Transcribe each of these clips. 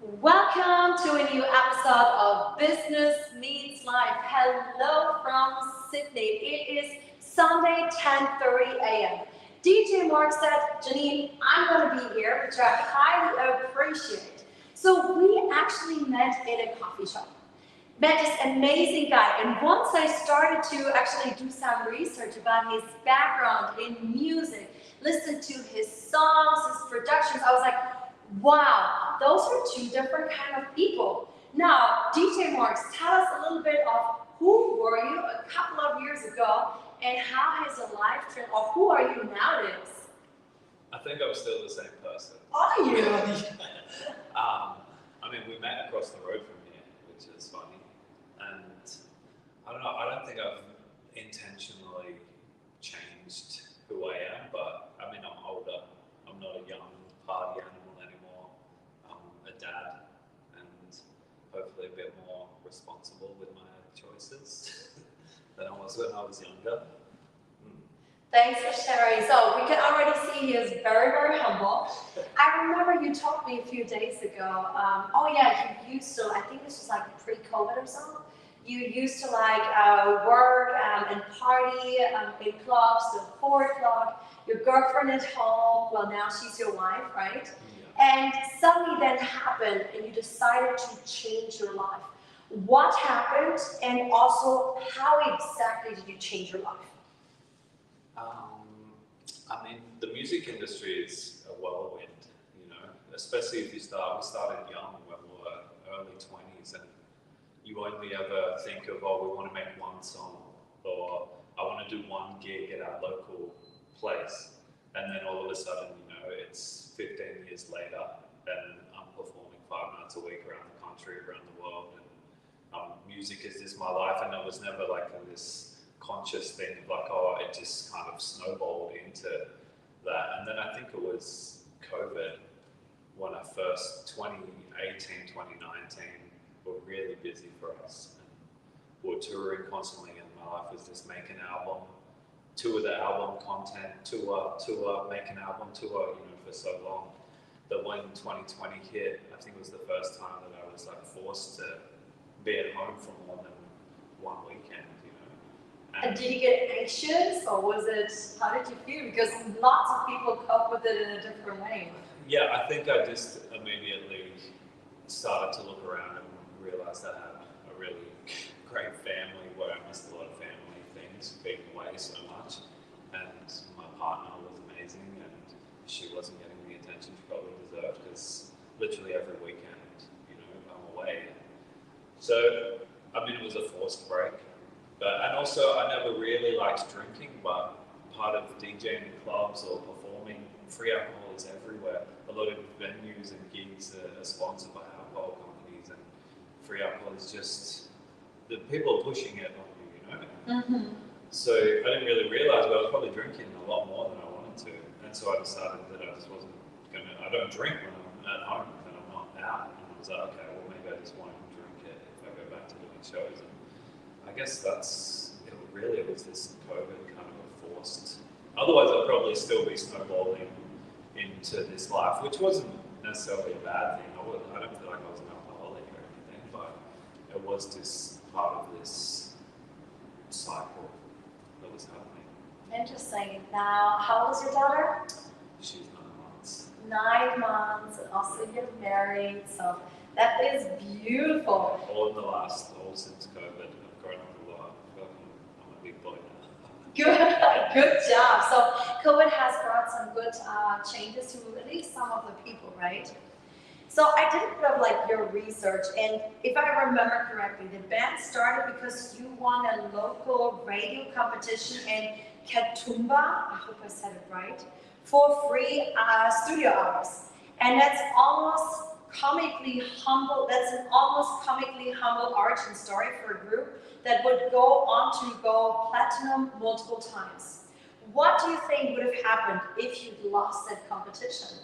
Welcome to a new episode of Business Meets Life. Hello from Sydney. It is Sunday, 10:30 a.m. DJ Morgs said, Janine, I'm going to be here, which I highly appreciate. So we actually met in a coffee shop. Met this amazing guy, and once I started to actually do some research about his background in music, listen to his songs, his productions, I was like, wow, those are two different kind of people. Now, DJ Morgs, tell us a little bit of who were you a couple of years ago and how has your life turned, or who are you nowadays? I think I'm still the same person. Are you? I mean, we met across the road from here, which is funny. And I don't know, I don't think I've intentionally changed who I am, but I mean, I'm older. I'm not a young party animal anymore. I'm a dad and hopefully a bit more responsible with my choices than I was when I was younger. Thanks for sharing. So we can already see he is very, very humble. I remember you told me a few days ago, oh yeah, you used to, I think this was like pre-COVID or so, you used to work and party in clubs till 4 o'clock, your girlfriend at home, well now she's your wife, right? Yeah. And suddenly that happened and you decided to change your life. What happened and also how exactly did you change your life? I mean, the music industry is a whirlwind, you know, especially if we started young when we were early 20s and you only ever think of, oh, we want to make one song or I want to do one gig at our local place. And then all of a sudden, you know, it's 15 years later and I'm performing 5 nights a week around the country, around the world. And music is just my life and it was never like this conscious thing of like, oh, it just kind of snowballed into that. And then I think it was COVID when I first, 2018, 2019, were really busy for us. And we were touring constantly and my life was just make an album, tour the album content, tour, make an album, tour, you know, for so long. That when 2020 hit, I think it was the first time that I was like forced to be at home for more than one weekend. And did you get anxious or was it, how did you feel? Because lots of people cope with it in a different way. Yeah, I think I just immediately started to look around and realized I had a really great family where I missed a lot of family things being away so much. And my partner was amazing and she wasn't getting the attention she probably deserved because literally every weekend, you know, I'm away. So, I mean, it was a forced break. And also, I never really liked drinking, but part of DJing in clubs or performing, free alcohol is everywhere. A lot of venues and gigs are sponsored by alcohol companies, and free alcohol is just, the people are pushing it on you, you know? Mm-hmm. So I didn't really realize, but I was probably drinking a lot more than I wanted to. And so I decided that I just wasn't going to, I don't drink when I'm at home and I'm not out. And I was like, okay, well, maybe I just won't drink it if I go back to doing shows. I guess it was this COVID kind of a forced. Otherwise, I'd probably still be snowballing into this life, which wasn't necessarily a bad thing. I don't feel like I was an alcoholic or anything, but it was just part of this cycle that was happening. Interesting. Now, how old is your daughter? She's 9 months. 9 months, and also you're married, so that is beautiful. All since COVID, I've grown up a lot. I'm a big boy now. Good job. So COVID has brought some good changes to at least some of the people, right? So I did a bit of your research, and if I remember correctly, the band started because you won a local radio competition in Katoomba, I hope I said it right, for free studio hours. And that's an almost comically humble origin story for a group that would go on to go platinum multiple times. What do you think would have happened if you'd lost that competition?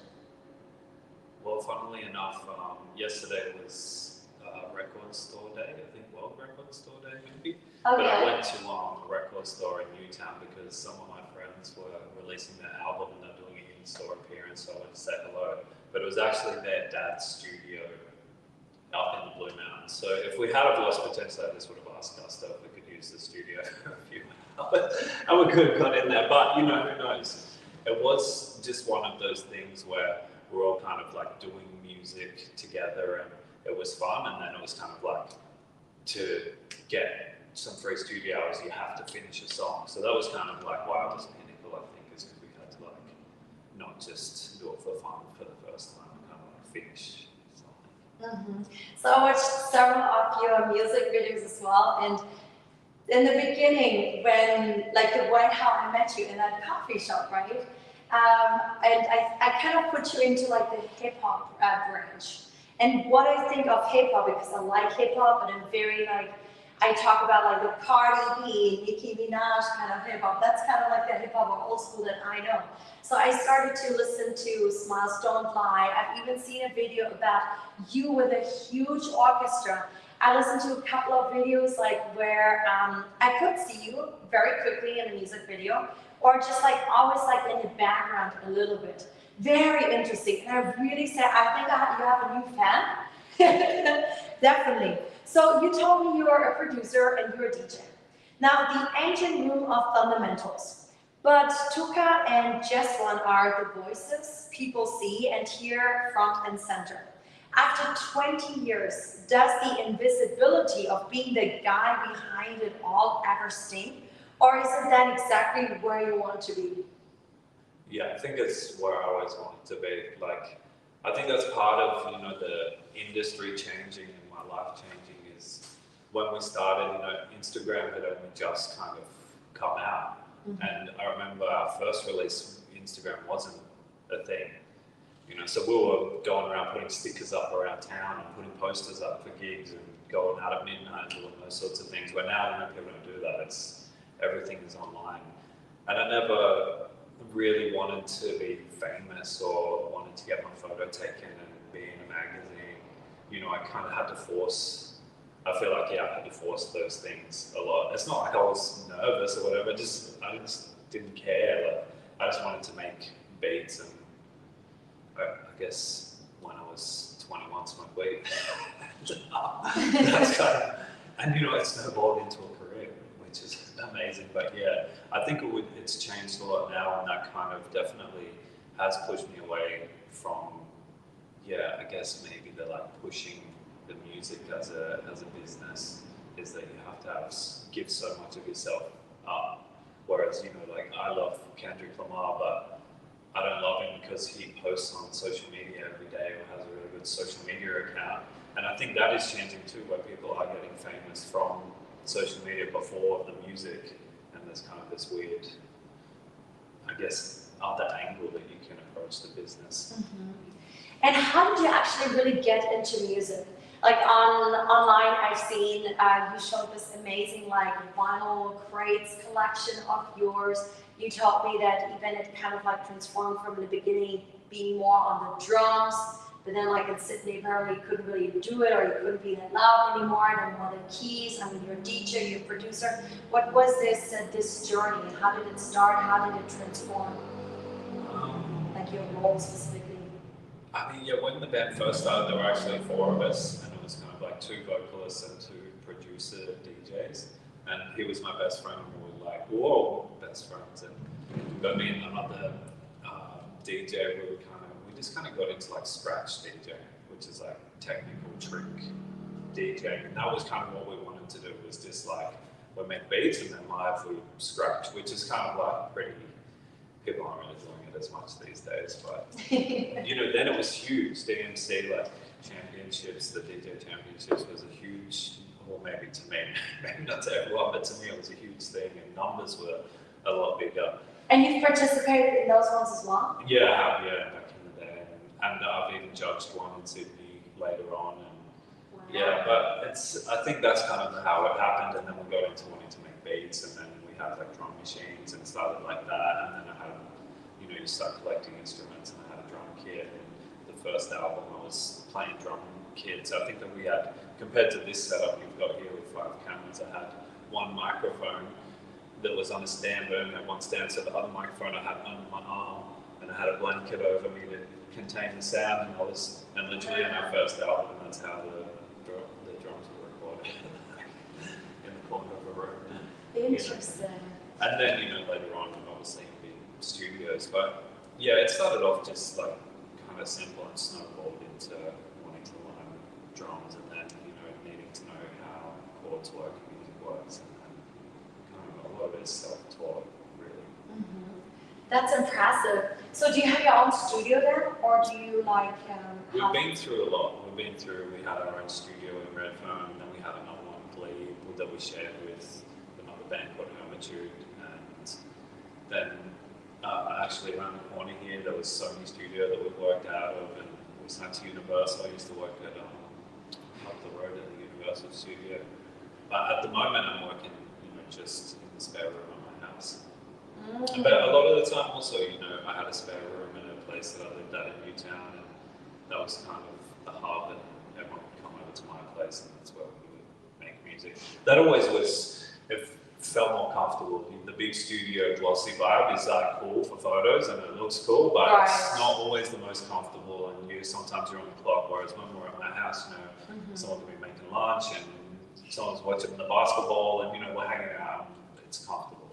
Well, funnily enough, yesterday was record store day, I think World Record Store Day maybe. Okay. But I went to a record store in Newtown because some of my friends were releasing their album and they're doing an in-store appearance, so I went to say hello. But it was actually their dad's studio up in the Blue Mountains. So if we had a voice potential, I just would have asked us if we could use the studio for a few hours, and we could have got in there. But you know, who knows? It was just one of those things where we're all kind of like doing music together, and it was fun. And then it was kind of like, to get some free studio hours, you have to finish a song. So that was kind of like why it was pinnacle, I think, is because we had to like not just do it for fun for the first time, and kind of like finish something. So I watched several of your music videos as well, and in the beginning, when like the way how I met you in that coffee shop, right? And I kind of put you into like the hip hop branch. And what I think of hip hop, because I like hip hop, and I'm very like, I talk about like the Cardi B, Nicki Minaj kind of hip hop. That's kind of like the hip hop of old school that I know. So I started to listen to Smiles Don't Lie. I've even seen a video about you with a huge orchestra. I listened to a couple of videos like where I could see you very quickly in a music video, or just like always like in the background a little bit. Very interesting. And I really said, I think you have a new fan. Definitely. So you told me you're a producer and you're a DJ. Now the ancient room of fundamentals. But Tuka and Jeswan are the voices people see and hear front and center. After 20 years, does the invisibility of being the guy behind it all ever sting? Or is it then exactly where you want to be? Yeah, I think it's where I always wanted to be. Like, I think that's part of, you know, the industry changing and my life changing is when we started, you know, Instagram had only just kind of come out. And I remember our first release, Instagram wasn't a thing. You know, so we were going around putting stickers up around town and putting posters up for gigs and going out at midnight and doing those sorts of things. But now, you know, people don't do that. Everything is online. And I never really wanted to be famous or wanted to get my photo taken and be in a magazine. You know, I kind of had to force, I feel like, yeah, I had to force those things a lot. It's not like I was nervous or whatever, I just didn't care. Like, I just wanted to make beats, and I guess when I was 21, smoke weed. That's kind of, and you know, it snowballed into a career, which is amazing. But yeah, I think it's changed a lot now, and that kind of definitely has pushed me away from, yeah, I guess maybe the like pushing the music as a business is that you have to give so much of yourself up. Whereas, you know, like I love Kendrick Lamar, but I don't love him because he posts on social media every day or has a really good social media account. And I think that is changing too, where people are getting famous from social media before the music, and there's kind of this weird, I guess, other angle that you can approach the business. And how did you actually really get into music? Like online, I've seen you showed this amazing like vinyl crates collection of yours. You told me that even it kind of like transformed from the beginning being more on the drums, but then like in Sydney apparently you couldn't really do it, or you couldn't be that loud anymore, and then more the keys. I mean, you're a DJ, you're a producer. What was this journey? How did it start? How did it transform? Like your role specifically? I mean, yeah, when the band first started, there were actually 4 of us, and it was kind of like 2 vocalists and 2 producer DJs. And he was my best friend, and we were like, whoa, best friends. And but me and another DJ, we just kind of got into like scratch DJing, which is like technical trick DJing. And that was kind of what we wanted to do, was just like, we make beats and then live we scratch, which is kind of like pretty, people aren't really doing it as much these days, but you know, then it was huge. DMC, like championships, the DJ championships was a huge, well, maybe to me, maybe not to everyone, but to me it was a huge thing, and numbers were a lot bigger. And you've participated in those ones as well? Yeah, I have, yeah, back in the day, and I've even judged one in Sydney later on, and wow. Yeah, but I think that's kind of how it happened, and then we got into wanting to make beats, and then we had like drum machines and started like that, and then I had, you know, you start collecting instruments, and I had a drum kit, and the first album I was playing drum kits. I think that we had, compared to this setup you've got here with 5 cameras, I had 1 microphone that was on a stand, but only had 1 stand, so the other microphone I had under my arm, and I had a blanket over me to contain the sound, and literally in our first album, that's how the drums were recorded in the corner of a room. Interesting. And then, later on, obviously, in studios. But yeah, it started off just like kind of simple and snowballed into wanting to learn drums and then, needing to know how chords work, music works, and then kind of a lot of it is self-taught, really. Mm-hmm. That's impressive. So do you have your own studio then, or do you like? We've been through a lot. We had our own studio in Redfern, and then we had another one in Glebe that we shared with another band called Hermitude, and then actually around the corner here there was Sony Studio that we worked out of, and we signed to Universal. I used to work at up the road at the Universal Studio, but at the moment I'm working, just in the spare room at my house. Mm. But a lot of the time also, I had a spare room in a place that I lived at in Newtown, and that was kind of the hub, and everyone would come over to my place, and that's where we would make music. That always it felt more comfortable. The big studio glossy vibe is cool for photos, and it looks cool, but Right. it's not always the most comfortable, and sometimes you're on the clock, whereas when we're at my house, Mm-hmm. someone can be making lunch, and someone's watching the basketball, and we're hanging out, and it's comfortable.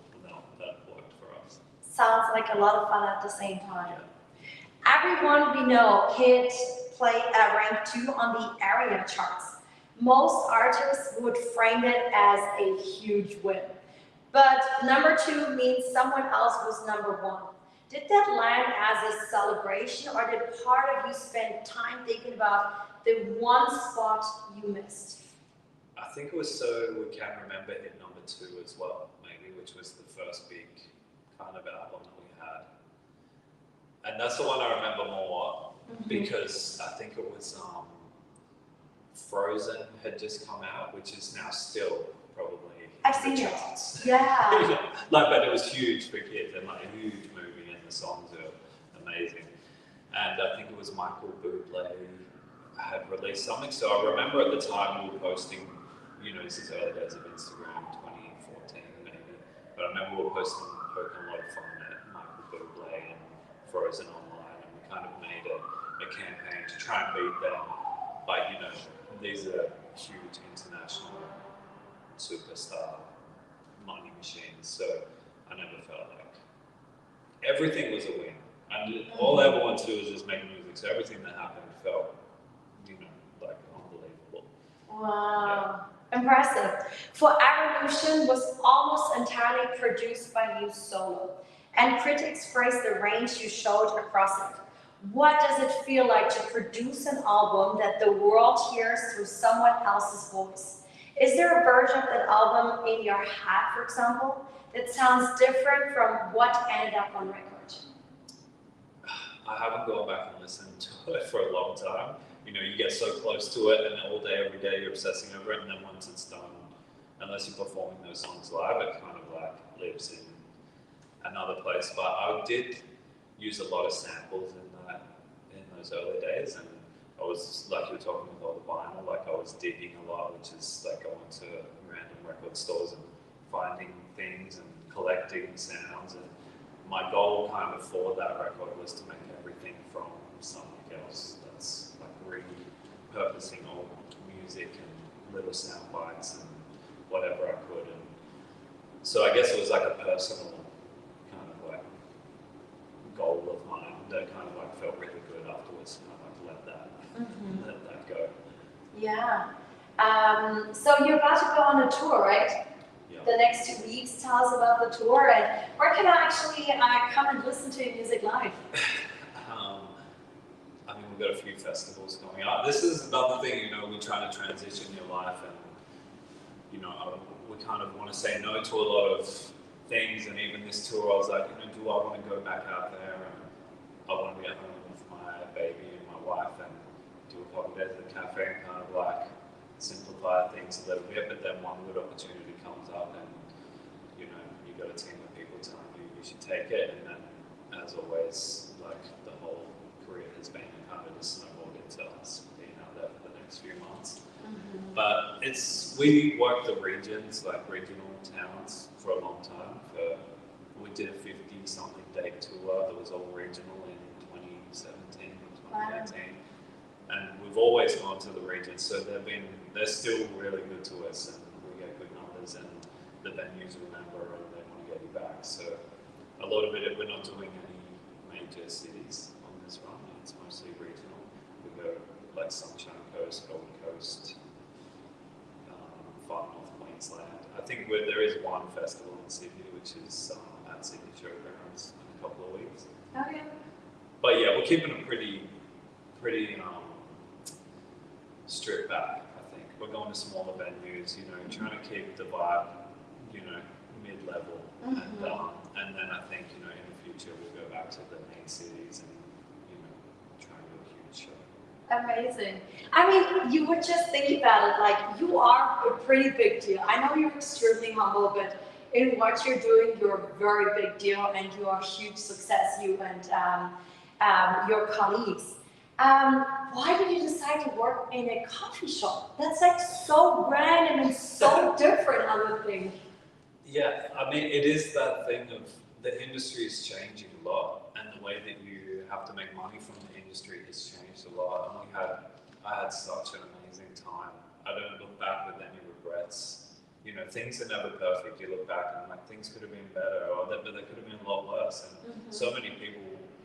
That worked for us. Sounds like a lot of fun at the same time. Yeah. Everyone we know hit rank 2 on the area charts. Most artists would frame it as a huge win. But number 2 means someone else was number 1. Did that land as a celebration, or did part of you spend time thinking about the one spot you missed? I think it was so we can remember hit number 2 as well, maybe, which was the first big kind of album that we had. And that's the one I remember more, because I think it was Frozen had just come out, which is now still probably I've in seen the it. charts. Yeah. But it was huge for kids, and a huge movie, and the songs are amazing. And I think it was Michael Bublé had released something. So I remember at the time we were posting, this is early days of Instagram, 2014 maybe. But I remember we were poking a lot of fun at Michael Bublé and Frozen online, and we kind of made a campaign to try and beat them. But these are huge international superstar money machines, so I never felt like everything was a win. And all I ever wanted to do was just make music, so everything that happened felt, like unbelievable. Wow. Yeah. Impressive. For Evolution was almost entirely produced by you solo, and critics praised the range you showed across it. What does it feel like to produce an album that the world hears through someone else's voice? Is there a version of that album in your head, for example, that sounds different from what ended up on record? I haven't gone back and listened to it for a long time. You get so close to it, and all day, every day, you're obsessing over it, and then once it's done, unless you're performing those songs live, it kind of lives in another place. But I did use a lot of samples in those early days, and I was, like you were talking with all the vinyl, I was digging a lot, which is going to random record stores and finding things and collecting sounds. And my goal kind of for that record was to make everything from something else. That's repurposing old music and little sound bites and whatever I could. And so I guess it was a personal kind of goal of mine that kind of felt really good afterwards, and I let that go. Yeah. So you're about to go on a tour, right? Yeah. The next 2 weeks. Tell us about the tour, and where can I actually come and listen to your music live? We've got a few festivals coming up. This is another thing, we're trying to transition your life, and we kind of want to say no to a lot of things. And even this tour, I was like, do I want to go back out there? And I want to be at home with my baby and my wife and do a couple of days at the cafe and kind of simplify things a little bit. But then one good opportunity comes up, and you've got a team of people telling you should take it. And then, as always, the whole career has been kind of just snowballed into us being out there for the next few months. But we worked the regions, regional towns, for a long time. We did a 50-something date tour that was all regional in 2017 or 2018. And we've always gone to the regions, so they've been they're still really good to us, and we get good numbers, and the venues remember and they want to get you back. So a lot of it, we're not doing any major cities on this run. It's mostly regional. We go like Sunshine Coast, Gold Coast, far north Queensland. I think there is one festival in Sydney, which is at Sydney Showgrounds in a couple of weeks. Okay. But yeah, we're keeping it pretty stripped back. I think we're going to smaller venues. Trying to keep the vibe, mid-level, and then I think in the future we'll go back to the main cities and try and do a huge show. Amazing. I mean, you were just thinking about it, like you are a pretty big deal. I know you're extremely humble, but in what you're doing, you're a very big deal and you're a huge success, you and your colleagues. Why did you decide to work in a coffee shop? That's like so random and so different, I would think. Yeah, I mean, it is that thing of the industry is changing a lot, and the way that you have to make money from the industry has changed a lot. And I had such an amazing time. I don't look back with any regrets. Things are never perfect. You look back and like things could have been better, but they could have been a lot worse. And so many people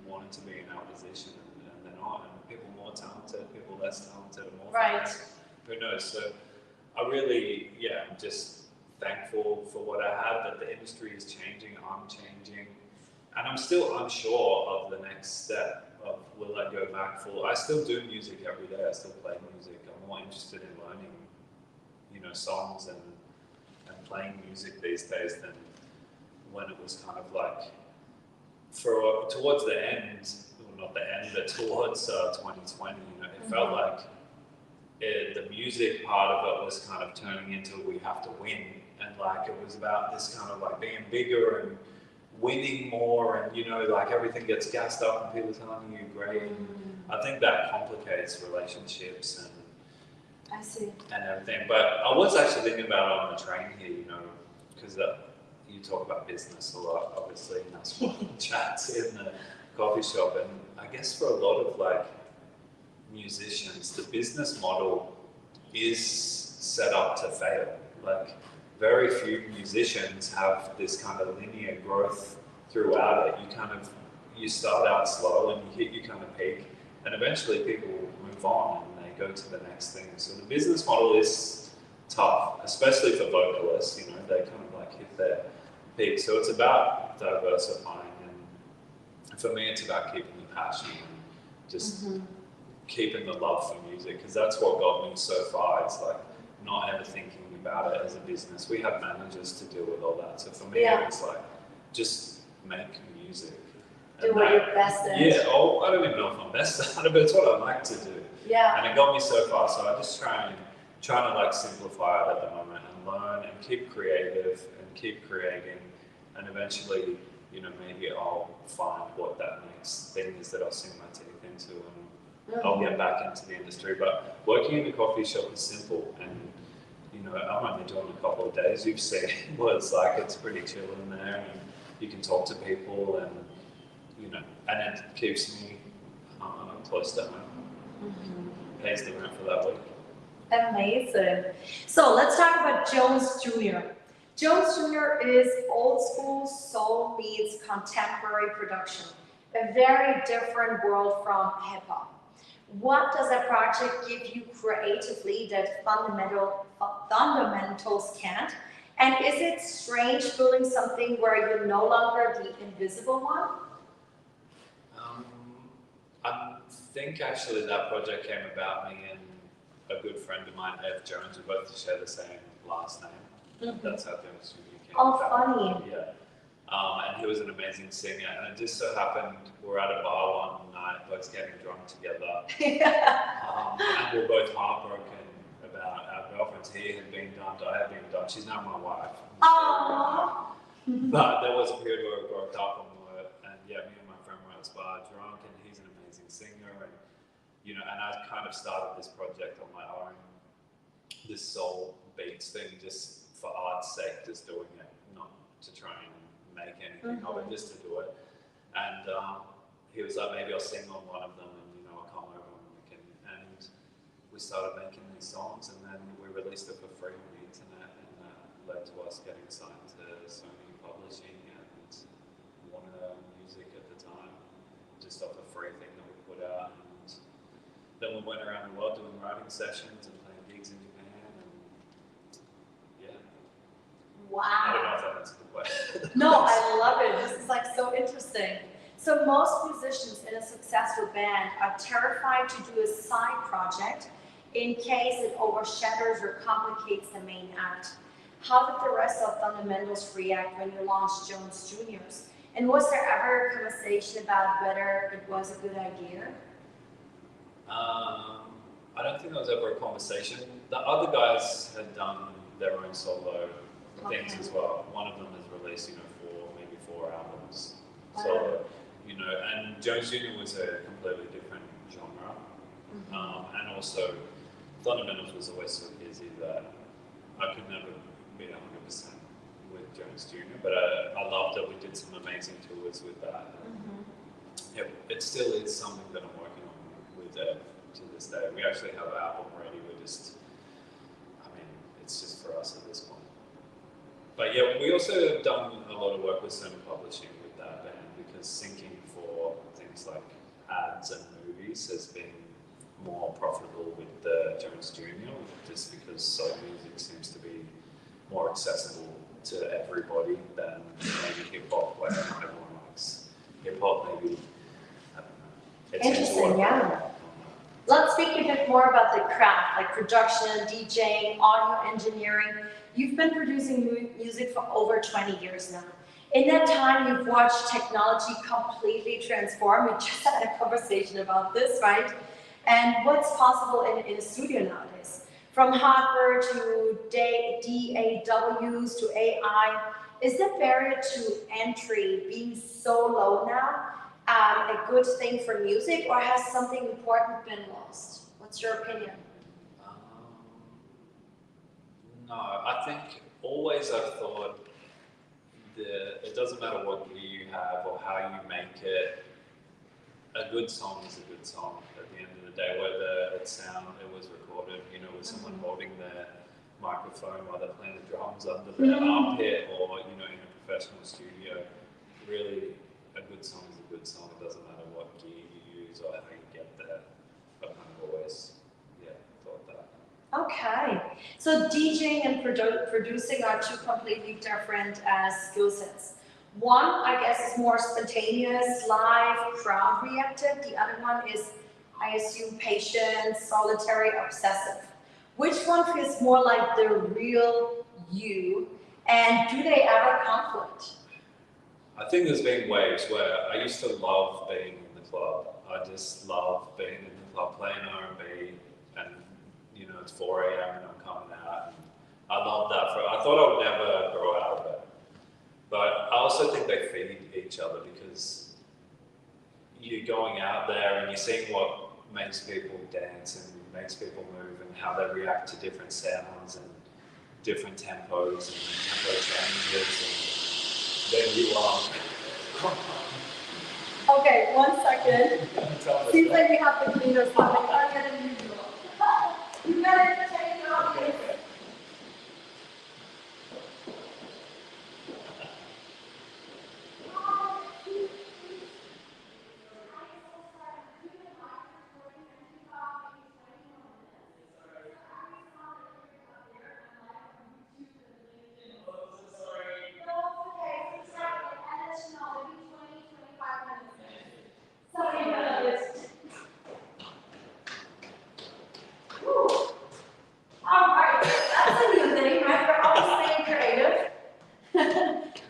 wanted to be in our position, and they're not. And people more talented, people less talented, and more famous. Who knows? So I really, I'm just thankful for what I had, that the industry is changing, I'm changing, and I'm still unsure of the next step of will I go back full. I still do music every day, I still play music. I'm more interested in learning, songs and playing music these days than when it was kind of like towards the end, well not the end, but towards 2020, it felt like the music part of it was kind of turning into we have to win, and like it was about this kind of like being bigger and winning more, and like everything gets gassed up and people telling you great. I think that complicates relationships and I see. And everything. But I was actually thinking about it on the train here, because you talk about business a lot, obviously, and that's what chats in the coffee shop. And I guess for a lot of like musicians, the business model is set up to fail. Like very few musicians have this kind of linear growth throughout it. You start out slow and you hit your kind of peak, and eventually people move on and they go to the next thing. So the business model is tough, especially for vocalists. They kind of like hit their peak. So it's about diversifying, and for me, it's about keeping the passion and just keeping the love for music, because that's what got me so far. It's like not ever thinking about it as a business. We have managers to deal with all that. So for me, it was like just make music. Do what you're best at. Yeah, I don't even know if I'm best at it, but it's what I like to do. Yeah. And it got me so far. So I just trying to like simplify it at the moment and learn and keep creative and keep creating, and eventually, maybe I'll find what that next thing is that I'll sink my teeth into, and I'll get back into the industry. But working in a coffee shop is simple, and I'm only doing a couple of days. You've seen what it's like. It's pretty chill in there, and you can talk to people, and and it keeps me close to home. Pays the rent for that week. Amazing. So let's talk about Jones Jr. Jones Jr. is old school soul meets contemporary production, a very different world from hip hop. What does that project give you creatively that Fundamentals can't? And is it strange building something where you're no longer the invisible one? I think actually that project came about me and a good friend of mine, Ed Jones. We both share the same last name. That's how Jones came about. Funny. Yeah. And he was an amazing singer. And it just so happened we're at a bar one night, both getting drunk together. And we're both heartbroken about our girlfriends. He had been dumped, I had been dumped. She's now my wife. Aww. But there was a period where we broke up, and me and my friend were at this bar drunk, and he's an amazing singer, and and I kind of started this project on my own, this soul beats thing, just for art's sake, just doing it, not to try and make anything of it, just to do it. And he was like, maybe I'll sing on one of them, and I'll come over and we can. And we started making these songs, and then we released it for free on the internet, and that led to us getting signed to Sony Publishing and Warner Music at the time, just off a free thing that we put out. And then we went around the world doing writing sessions and playing gigs in Japan, and yeah. Wow. I don't know if that answered the question. No, I love it. This is like so interesting. So most musicians in a successful band are terrified to do a side project in case it overshadows or complicates the main act. How did the rest of Thundamentals react when you launched Jones Juniors? And was there ever a conversation about whether it was a good idea? I don't think there was ever a conversation. The other guys had done their own solo things as well. One of them has released, maybe four albums solo, and Jones Jr. was a completely different genre. And also, Thundamentals was always so busy that I could never be 100% with Jones Jr., but I loved that we did some amazing tours with that. It still is something that I'm working on with Ed to this day. We actually have an album ready. It's just for us at this point. But yeah, we also have done a lot of work with Sony Publishing with that band, because syncing for things like ads and movies has been more profitable with the Jones Jr., just because soul music seems to be more accessible to everybody than maybe hip hop, where everyone likes hip hop. Maybe, I don't know. It's Interesting, yeah. Let's speak a bit more about the craft, like production, DJing, audio engineering. You've been producing music for over 20 years now. In that time, you've watched technology completely transform. We just had a conversation about this, right? And what's possible in a studio nowadays. From hardware to DAWs to AI, is the barrier to entry being so low now a good thing for music, or has something important been lost? What's your opinion? No, I think always I've thought that it doesn't matter what gear you have or how you make it, a good song is a good song at the end of the day, whether it was recorded, with someone holding their microphone while they're playing the drums under their armpit, or, in a professional studio. Really, a good song is a good song. It doesn't matter what gear you use or how you get there. I've kind of always, thought that. Okay, so DJing and producing are two completely different skill sets. One, I guess, is more spontaneous, live, crowd reactive. The other one is, I assume, patient, solitary, obsessive. Which one feels more like the real you, and do they ever conflict? I think there's been waves where I used to love being in the club. I just love being in the club, playing R&B, and it's 4 a.m. and I'm coming out. And I love that. I thought I would never grow out of it. But I also think they feed each other, because you're going out there and you're seeing what makes people dance and makes people move, and how they react to different sounds and different tempos and tempo changes. And then you Okay, 1 second. Seems like we have the cleaners coming earlier than usual. You better entertain the audience.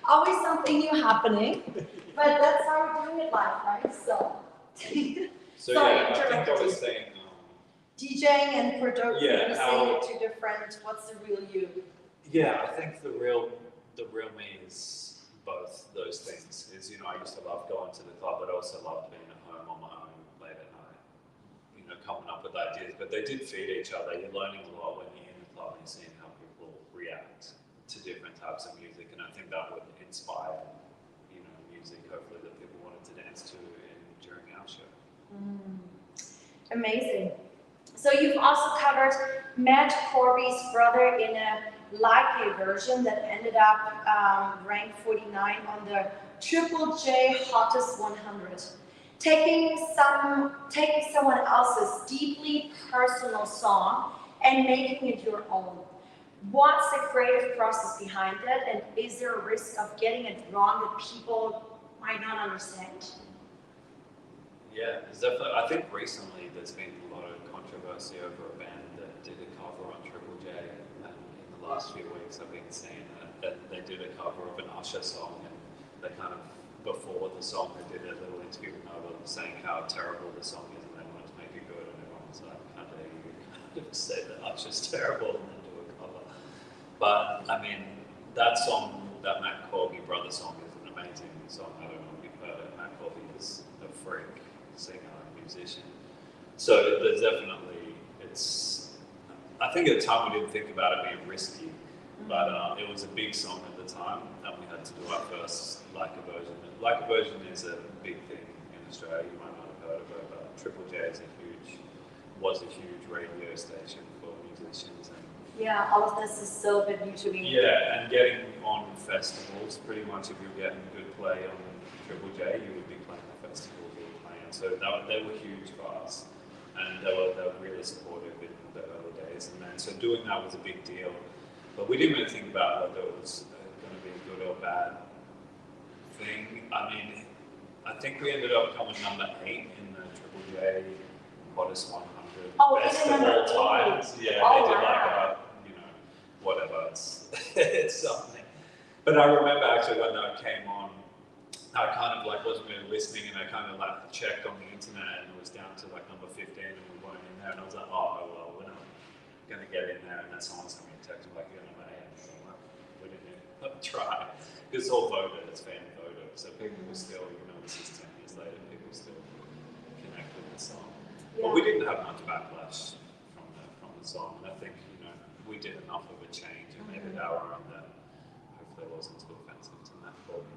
Always something new happening, but that's how we're doing it live, right? So sorry, I think I was saying DJing and producing how, are two different. What's the real you? Yeah, I think the real me is both those things. I used to love going to the club, but also loved being at home on my own late at night. Coming up with ideas, but they did feed each other. You're learning a lot when you're in the club and you're seeing how people react to different types of music, and I think that would inspire, music, hopefully, that people wanted to dance to during our show. Amazing. So you've also covered Matt Corby's brother in a Like version that ended up ranked 49 on the Triple J Hottest 100. Taking someone else's deeply personal song and making it your own. What's the creative process behind it, and is there a risk of getting it wrong that people might not understand? Yeah, there's definitely. I think recently there's been a lot of controversy over a band that did a cover on Triple J, and in the last few weeks I've been seeing that they did a cover of an Usher song, and they kind of before the song they did a little interview with Nova saying how terrible the song is, and they wanted to make it good, and everyone was like, "How dare you kind of say that Usher's terrible and then do a cover?" But I mean, that song, that Matt Corby brother song, is an amazing song. I don't know if you've heard it. Matt Corby is a freak singer and musician. So there's definitely, I think at the time we didn't think about it being risky, but it was a big song at the time, and we had to do our first Like a version. And Like a version is a big thing in Australia. You might not have heard of it, but Triple J was a huge radio station for musicians. And Yeah, all of this is still a bit new to me. yeah, and getting on festivals, pretty much if you're getting good play on Triple J, you would be playing the festivals you were playing. So they were huge for us, and they were really supportive in the early days. And then so doing that was a big deal, but we didn't really think about whether it was going to be a good or bad thing. I mean, I think we ended up coming number 8 in the Triple J Hottest 100 best of all times. Yeah, they did like a, whatever, it's something. But I remember actually when that came on, I kind of like wasn't really listening, and I kind of like checked on the internet, and it was down to like number 15, and we weren't in there, and I was like, oh well, we're not gonna get in there. And then someone sent me a text like, you're number 8, and I'm like, we didn't even try. It's all voted, it's fan voted, so people will still, this is 10 years later, people still connect with the song. Yeah. But we didn't have much backlash from the song, and I think we did enough of a change and made it our own that hopefully it wasn't too offensive to Matt Corby.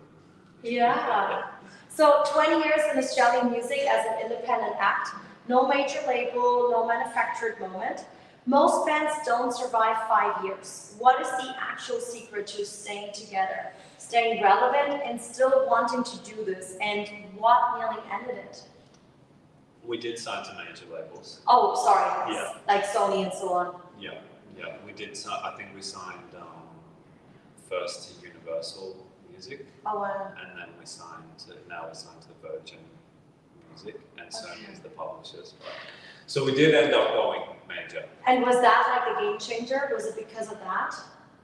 Yeah. So 20 years in Australian music as an independent act, no major label, no manufactured moment. Most bands don't survive 5 years. What is the actual secret to staying together, staying relevant, and still wanting to do this? And what nearly ended it? We did sign to major labels. Oh, sorry. Yeah. Like Sony and so on. Yeah. Yeah, we did. I think we signed first to Universal Music. Oh wow. And then we signed to the Virgin Music, and Sony as the publishers. So we did end up going major. And was that like a game changer? Was it because of that?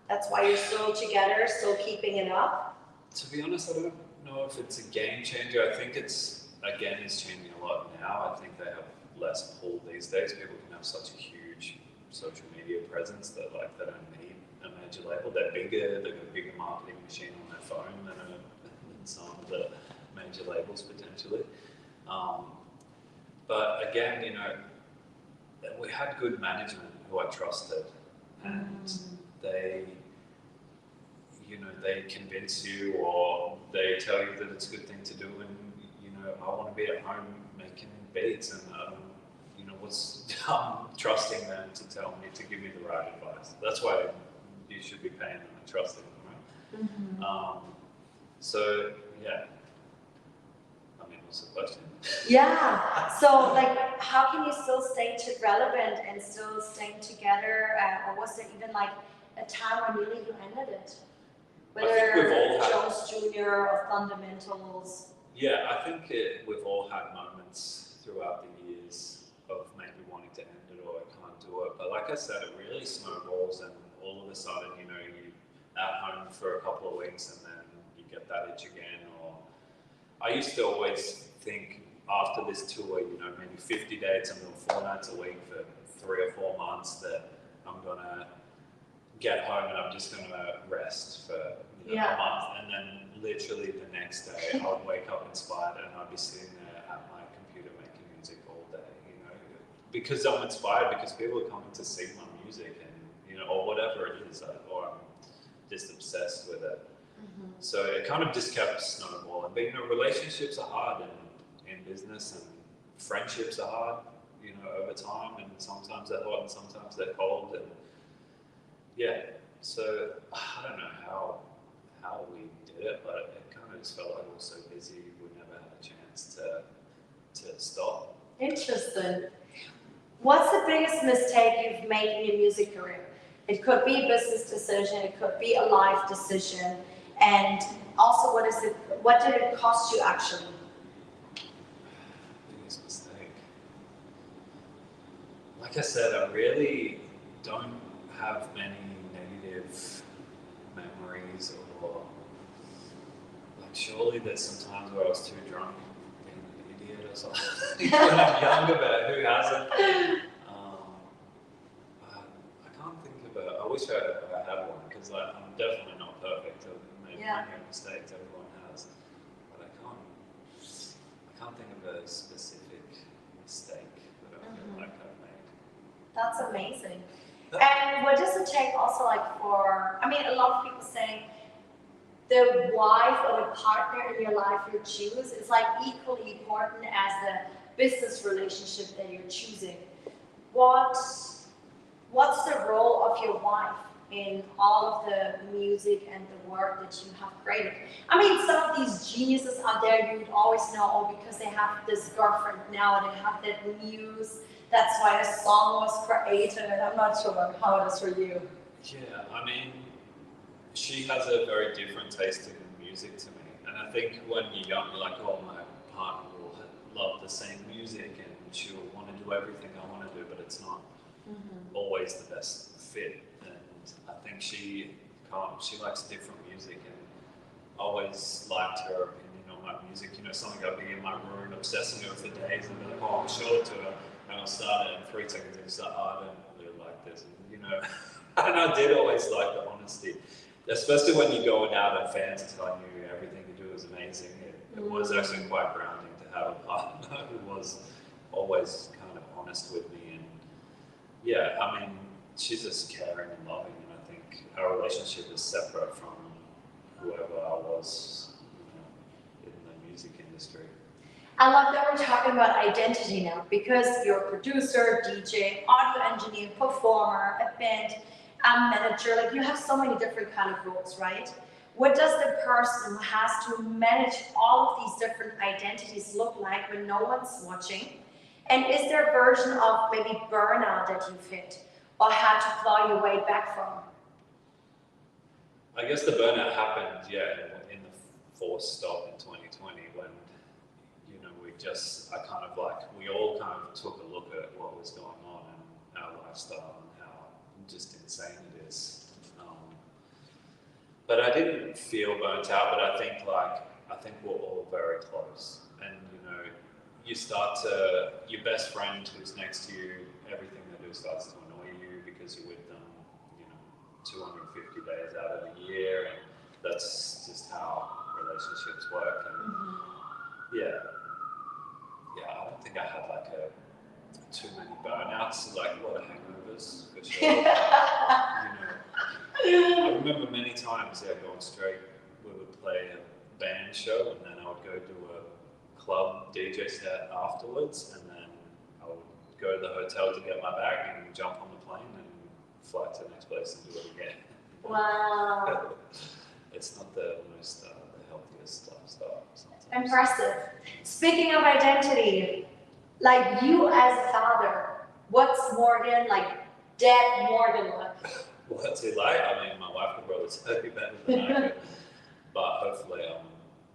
That's why you're still together, still keeping it up? To be honest, I don't know if it's a game changer. I think it's changing a lot now. I think they have less pull these days. People can have such a huge social media presence that they don't need a major label. They're bigger, they've got a bigger marketing machine on their phone than some of the major labels potentially. But again, we had good management who I trusted, and they convince you, or they tell you that it's a good thing to do, and I want to be at home making beats, and I'm trusting them to tell me, to give me the right advice. That's why you should be paying them and trusting them, right? So yeah. I mean, what's the question? Yeah. So how can you still stay relevant and still staying together? Or was there even a time when really you ended it? Whether Jones Jr. or Fundamentals. Yeah, I think we've all had moments throughout the years of maybe wanting to end it or I can't do it. But like I said, it really snowballs, and all of a sudden, you're at home for a couple of weeks and then you get that itch again. Or I used to always think after this tour, maybe 50 dates, I'm doing 4 nights a week for 3 or 4 months, that I'm gonna get home and I'm just gonna rest for a month. And then literally the next day, I would wake up inspired and I'd be sitting there at my computer making music all day, because I'm inspired, because people are coming to see my music, and or whatever it is, or I'm just obsessed with it. So it kind of just kept snowballing. But relationships are hard in business, and friendships are hard. you know, over time, and sometimes they're hot and sometimes they're cold, and yeah. So I don't know how we did it, but it kind of just felt like we were so busy we never had a chance to stop. Interesting. What's the biggest mistake you've made in your music career? It could be a business decision, it could be a life decision, and also what did it cost you actually? Biggest mistake. Like I said, I really don't have many negative memories, or like surely there's some times where I was too drunk being an idiot or something when I'm young, but who hasn't? I can't think of I wish I had one, because I'm definitely not perfect. I've made plenty of mistakes, everyone has, but I can't think of a specific mistake that I feel like I've made. That's amazing. And what does it take also I mean, a lot of people say the wife or the partner in your life you choose is like equally important as the business relationship that you're choosing. What's the role of your wife in all of the music and the work that you have created? I mean, some of these geniuses out there, you would always know, because they have this girlfriend now, they have that muse. That's why the song was created. I'm not sure how it is for you. Yeah, I mean, she has a very different taste in music to me, and I think when you're young, you're like, oh, my partner will love the same music and she'll want to do everything I want to do, but it's not always the best fit. And I think she likes different music, and always liked her opinion on my music. You know, something I'll be in my room obsessing over for days, and be like, oh, I'll show it to her, and I'll start it in 3 seconds, and she's like, oh, I don't really like this, and you know. And I did always like the honesty, especially when you're going out and fans are telling you everything you do is amazing. It was actually quite grounding to have a partner who was always kind of honest with me. And yeah, I mean, she's just caring and loving, and I think our relationship is separate from whoever I was, you know, in the music industry. I love that we're talking about identity now, because you're a producer, DJ, audio engineer, performer, a band, manager. Like, you have so many different kind of roles, right? What does the person who has to manage all of these different identities look like when no one's watching? And is there a version of maybe burnout that you've hit or had to claw your way back from? I guess the burnout happened, in the forced stop in 2020, when, you know, we all kind of took a look at what was going on in our lifestyle and how just insane it is. But I didn't feel burnt out, but I think we're all very close. And, you know, your best friend who's next to you, everything they do starts to annoy you because you're with them, you know, 250 days out of the year, and that's just how relationships work. And I don't think I had too many burnouts, like a lot of hangovers for sure. You know, I remember many times going straight. We would play a band show, and then I would go do a club DJ set afterwards, and then I would go to the hotel to get my bag and jump on the plane and fly to the next place and do it again. Wow. It's not the most the healthiest stuff sometimes. Impressive. Speaking of identity, like, you as a father, what's Morgan like? Dad Morgan like? What's he like? I mean, my wife could probably tell you better than I could, but hopefully I'm,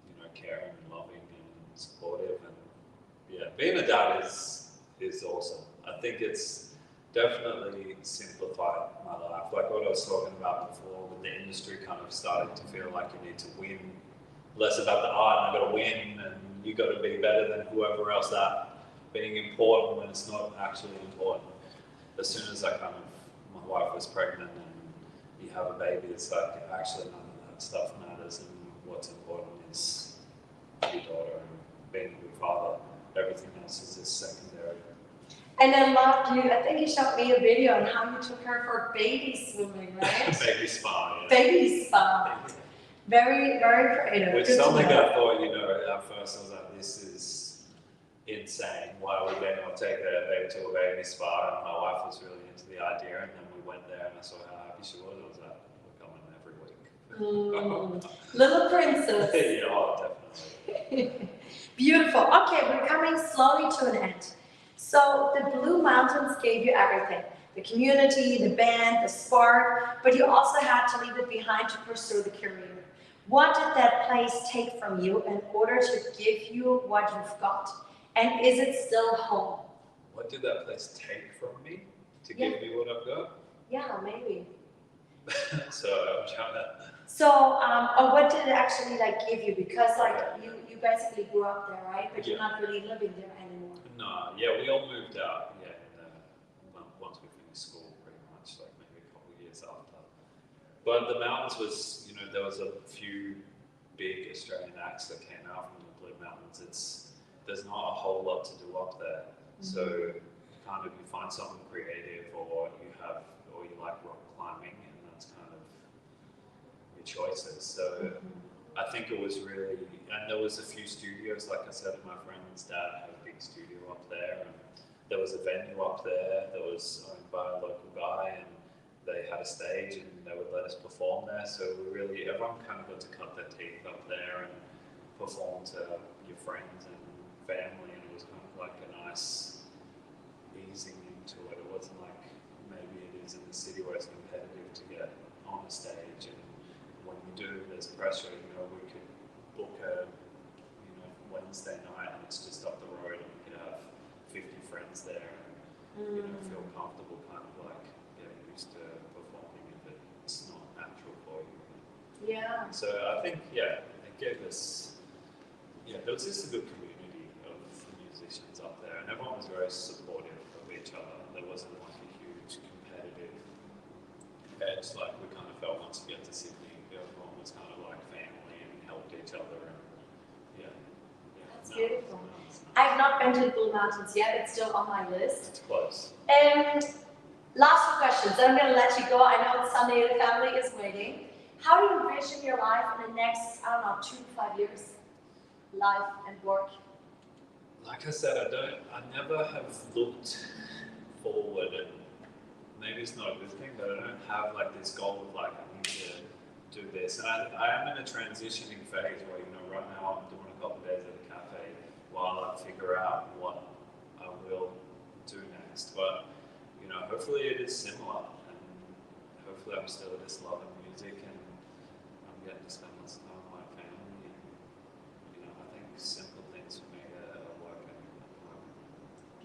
you know, caring and loving and supportive, and being a dad is awesome. I think it's definitely simplified my life. Like what I was talking about before, with the industry kind of starting to feel like you need to win, less about the art, and I got to win, and you got to be better than whoever else. That being important when it's not actually important. As soon as my wife was pregnant and you have a baby, it's like actually none of that stuff matters, and what's important is your daughter and being a good father. Everything else is just secondary. And I loved you. I think you showed me a video on how you took her for baby swimming, right? Baby spa, yeah. Baby spa. Very, very creative. Which something I thought, you know, at first I was like, this is insane. Why are we going to take a baby to a baby spa? And my wife was really into the idea, and then we went there and I saw how happy she was. I was like, we're coming every week. Little princess. Yeah, oh, definitely. Beautiful. Okay, we're coming slowly to an end. So the Blue Mountains gave you everything. The community, the band, the spark, but you also had to leave it behind to pursue the career. What did that place take from you in order to give you what you've got? And is it still home? What did that place take from me to give me what I've got? Yeah, maybe. So I'm trying to. So, or what did it actually like give you? Because like you basically grew up there, right? But you're not really living there anymore. No, yeah, we all moved out. Yeah, once we finished school, pretty much, like maybe a couple of years after. But the mountains was, there was a few big Australian acts that came out from the Blue Mountains. There's not a whole lot to do up there, so kind of you find something creative, or you like rock climbing, and that's kind of your choices. So I think it was really, and there was a few studios, like I said, my friend's dad had a big studio up there, and there was a venue up there that was owned by a local guy, and they had a stage and they would let us perform there. So everyone kind of got to cut their teeth up there and perform to your friends and family, and it was kind of like a nice easing into it. It wasn't like maybe it is in the city where it's competitive to get on a stage, and when you do, there's pressure. We could book a Wednesday night and it's just up the road, and we could have 50 friends there and feel comfortable, kind of like getting used to performing if it's not natural for you. Yeah. So I think it gave us there was just a good community of musicians up there, and everyone was very supportive of each other. There wasn't like a huge competitive edge like we kind of felt once we get to Sydney. Everyone was kind of like family and helped each other, and that's beautiful. I've not been to the Blue Mountains yet. It's still on my list. It's close. And last two questions. Then I'm going to let you go. I know Sunday the family is waiting. How do you envision your life in the next, 2 to 5 years? Life and work. Like I said, I never have looked forward, and maybe it's not a good thing, but I don't have like this goal of like I need to do this. And I am in a transitioning phase where right now I'm doing a couple of days at a cafe while I figure out what I will do next. But hopefully it is similar, and hopefully I'm still just loving music, and I'm getting to spend lots of time with my family, and I think simple things for me are working.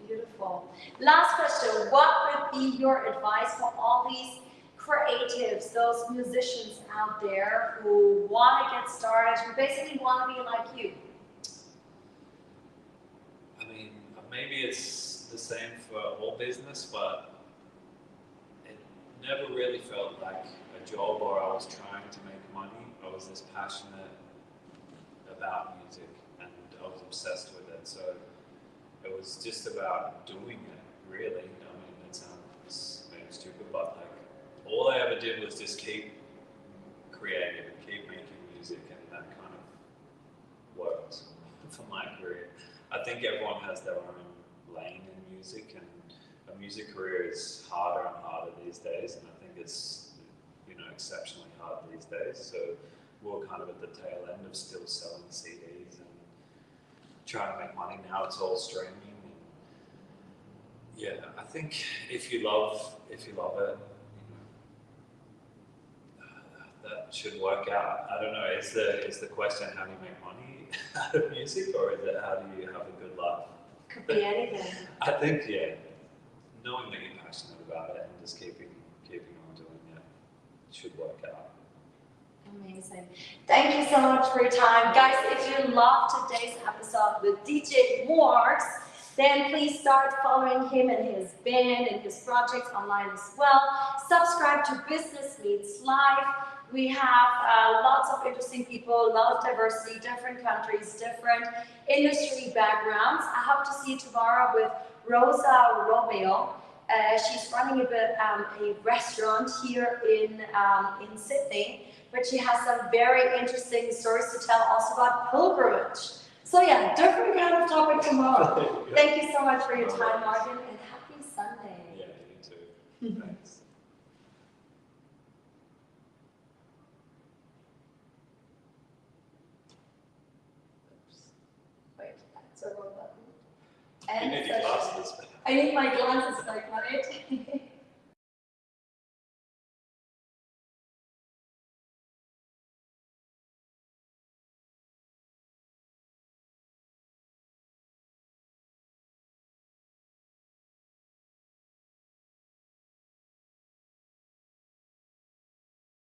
Beautiful. Last question. What would be your advice for all these creatives, those musicians out there who want to get started, who basically want to be like you? I mean, maybe it's the same for all business, but it never really felt like a job or I was trying to make money. I was just passionate about music, and I was obsessed with it. So it was just about doing it, really. I mean, it sounds maybe stupid, but like all I ever did was just keep creating and keep making music, and that kind of worked for my career. I think everyone has their own lane in music, and a music career is harder and harder these days, and I think it's exceptionally hard these days. So we're kind of at the tail end of still selling CDs and trying to make money. Now it's all streaming, and I think if you love it, that should work out. I don't know. Is the question how do you make money out of music, or is it how do you have a good life? Could be anything. I think knowing that you're passionate about it and just keeping on doing it should work out. Amazing. Thank you so much for your time. Guys, if you loved today's episode with DJ Morgs, then please start following him and his band and his projects online as well. Subscribe to Business Meets Life. We have lots of interesting people, a lot of diversity, different countries, different industry backgrounds. I hope to see you tomorrow with Rosa Romeo. She's running a restaurant here in Sydney, but she has some very interesting stories to tell also about pilgrimage. So yeah, different kind of topic tomorrow. There you go. Thank you so much for your time, Morgan, and happy Sunday. Yeah, you too. Thanks. Wait, that's a wrong button. You And need your session. glasses. I need my glasses, like, right?